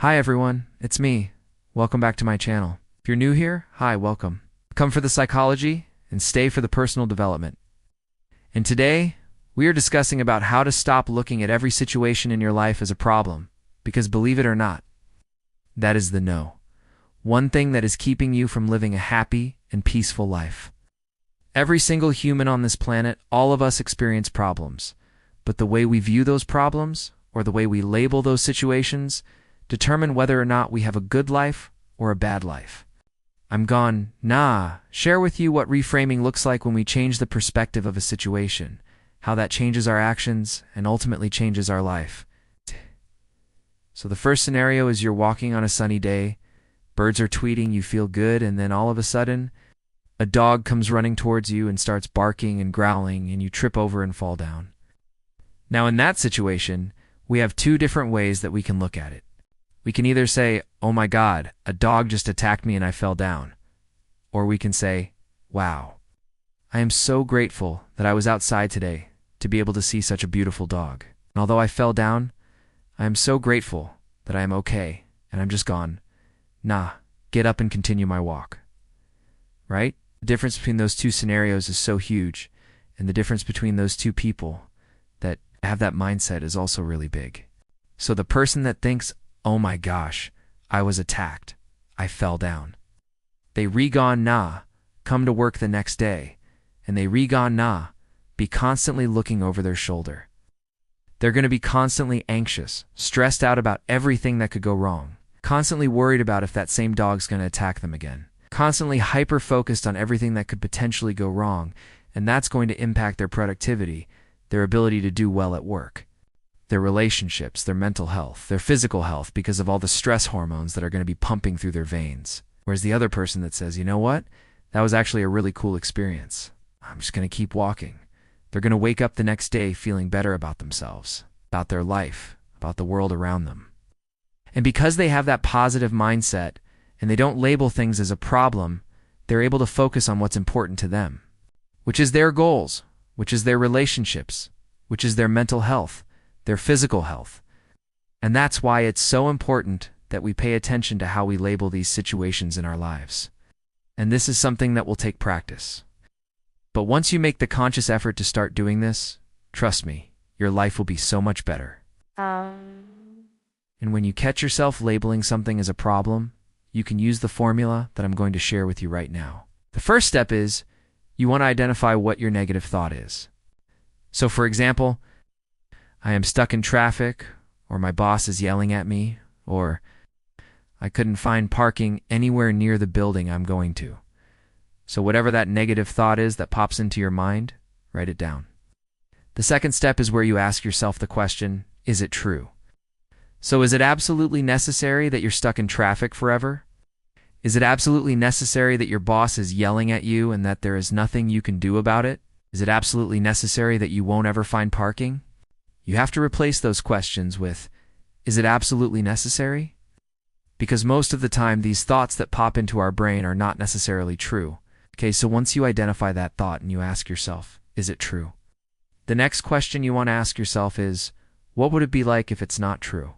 Hi everyone, it's me. Welcome back to my channel. If you're new here, hi, welcome. Come for the psychology and stay for the personal development. And today, we are discussing about how to stop looking at every situation in your life as a problem, because believe it or not, that is the no. One thing that is keeping you from living a happy and peaceful life. Every single human on this planet, all of us experience problems, but the way we view those problems, or the way we label those situations, determine whether or not we have a good life or a bad life. I'm gone, share with you what reframing looks like when we change the perspective of a situation, how that changes our actions and ultimately changes our life. So the first scenario is you're walking on a sunny day, birds are tweeting, you feel good, and then all of a sudden, a dog comes running towards you and starts barking and growling, and you trip over and fall down. Now in that situation, we have two different ways that we can look at it. We can either say, oh my God, a dog just attacked me and I fell down. Or we can say, wow, I am so grateful that I was outside today to be able to see such a beautiful dog. And although I fell down, I am so grateful that I am okay and I'm just gone. Get up and continue my walk. Right? The difference between those two scenarios is so huge, and the difference between those two people that have that mindset is also really big. So the person that thinks, oh my gosh, I was attacked, I fell down. They come to work the next day, and they be constantly looking over their shoulder. They're going to be constantly anxious, stressed out about everything that could go wrong, constantly worried about if that same dog's going to attack them again, constantly hyper-focused on everything that could potentially go wrong, and that's going to impact their productivity, their ability to do well at work, their relationships, their mental health, their physical health because of all the stress hormones that are going to be pumping through their veins. Whereas the other person that says, you know what, that was actually a really cool experience. I'm just going to keep walking. They're going to wake up the next day feeling better about themselves, about their life, about the world around them. And because they have that positive mindset and they don't label things as a problem, they're able to focus on what's important to them, which is their goals, which is their relationships, which is their mental health, their physical health. And that's why it's so important that we pay attention to how we label these situations in our lives. And this is something that will take practice. But once you make the conscious effort to start doing this, trust me, your life will be so much better. And when you catch yourself labeling something as a problem, you can use the formula that I'm going to share with you right now. The first step is you want to identify what your negative thought is. So for example, I am stuck in traffic, or my boss is yelling at me, or I couldn't find parking anywhere near the building I'm going to. So whatever that negative thought is that pops into your mind, write it down. The second step is where you ask yourself the question, is it true? So is it absolutely necessary that you're stuck in traffic forever? Is it absolutely necessary that your boss is yelling at you and that there is nothing you can do about it? Is it absolutely necessary that you won't ever find parking? You have to replace those questions with, is it absolutely necessary? Because most of the time, these thoughts that pop into our brain are not necessarily true. Okay, so once you identify that thought and you ask yourself, is it true? The next question you want to ask yourself is, what would it be like if it's not true?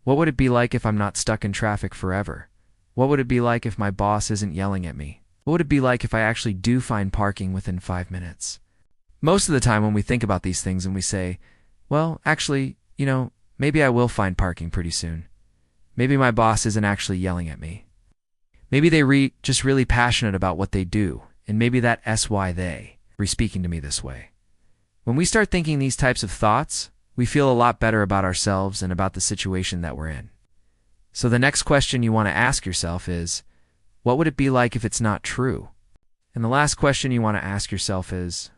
What would it be like if I'm not stuck in traffic forever? What would it be like if my boss isn't yelling at me? What would it be like if I actually do find parking within 5 minutes? Most of the time when we think about these things and we say, well, actually, maybe I will find parking pretty soon. Maybe my boss isn't actually yelling at me. Maybe they just really passionate about what they do, and maybe that's why they are speaking to me this way. When we start thinking these types of thoughts, we feel a lot better about ourselves and about the situation that we're in. So the next question you want to ask yourself is, what would it be like if it's not true? And the last question you want to ask yourself is,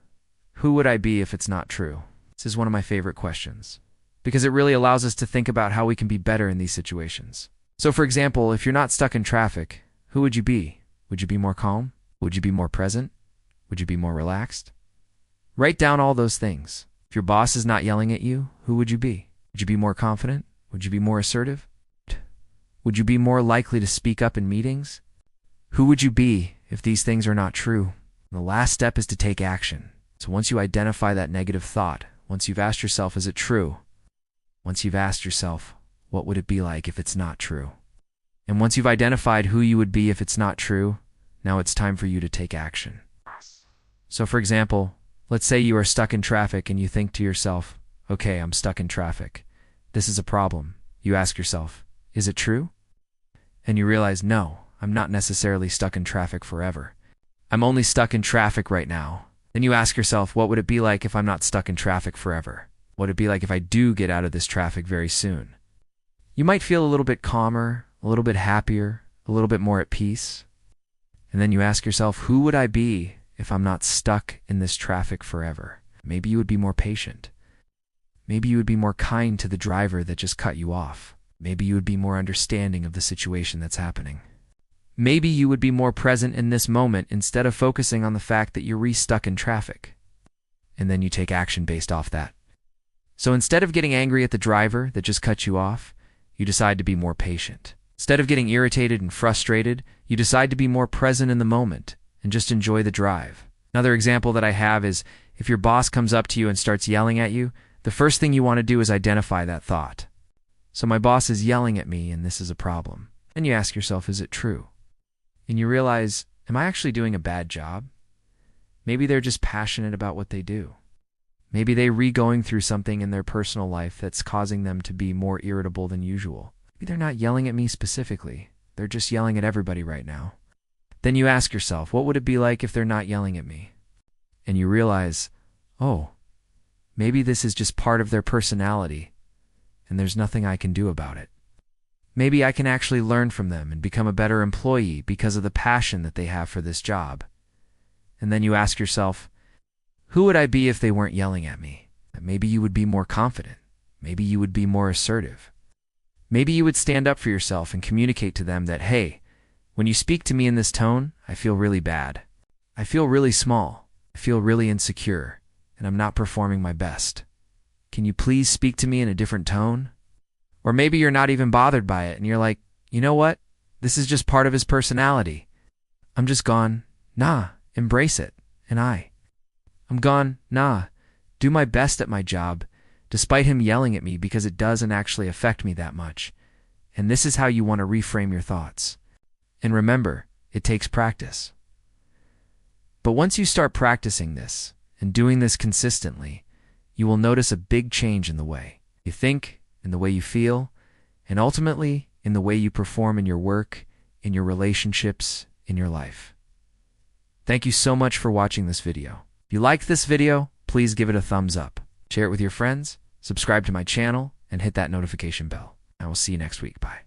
who would I be if it's not true? This is one of my favorite questions, because it really allows us to think about how we can be better in these situations. So for example, if you're not stuck in traffic, who would you be? Would you be more calm? Would you be more present? Would you be more relaxed? Write down all those things. If your boss is not yelling at you, who would you be? Would you be more confident? Would you be more assertive? Would you be more likely to speak up in meetings? Who would you be if these things are not true? And the last step is to take action. So once you identify that negative thought, once you've asked yourself, is it true? Once you've asked yourself, what would it be like if it's not true? And once you've identified who you would be if it's not true, now it's time for you to take action. So for example, let's say you are stuck in traffic and you think to yourself, okay, I'm stuck in traffic. This is a problem. You ask yourself, is it true? And you realize, no, I'm not necessarily stuck in traffic forever. I'm only stuck in traffic right now. Then you ask yourself, what would it be like if I'm not stuck in traffic forever? What would it be like if I do get out of this traffic very soon? You might feel a little bit calmer, a little bit happier, a little bit more at peace. And then you ask yourself, who would I be if I'm not stuck in this traffic forever? Maybe you would be more patient. Maybe you would be more kind to the driver that just cut you off. Maybe you would be more understanding of the situation that's happening. Maybe you would be more present in this moment instead of focusing on the fact that you're re-stuck in traffic. And then you take action based off that. So instead of getting angry at the driver that just cut you off, you decide to be more patient. Instead of getting irritated and frustrated, you decide to be more present in the moment and just enjoy the drive. Another example that I have is if your boss comes up to you and starts yelling at you, the first thing you want to do is identify that thought. So my boss is yelling at me and this is a problem. And you ask yourself, is it true? And you realize, am I actually doing a bad job? Maybe they're just passionate about what they do. Maybe they're going through something in their personal life that's causing them to be more irritable than usual. Maybe they're not yelling at me specifically. They're just yelling at everybody right now. Then you ask yourself, what would it be like if they're not yelling at me? And you realize, oh, maybe this is just part of their personality, and there's nothing I can do about it. Maybe I can actually learn from them and become a better employee because of the passion that they have for this job. And then you ask yourself, who would I be if they weren't yelling at me? Maybe you would be more confident. Maybe you would be more assertive. Maybe you would stand up for yourself and communicate to them that, hey, when you speak to me in this tone, I feel really bad. I feel really small. I feel really insecure, and I'm not performing my best. Can you please speak to me in a different tone? Or maybe you're not even bothered by it, and you're like, you know what? This is just part of his personality. I'm just gone, nah, embrace it, and I'm gone, nah, do my best at my job, despite him yelling at me because it doesn't actually affect me that much. And this is how you want to reframe your thoughts. And remember, it takes practice. But once you start practicing this and doing this consistently, you will notice a big change in the way you think, in the way you feel, and ultimately in the way you perform in your work, in your relationships, in your life. Thank you so much for watching this video. If you liked this video, please give it a thumbs up. Share it with your friends, subscribe to my channel, and hit that notification bell. I will see you next week. Bye.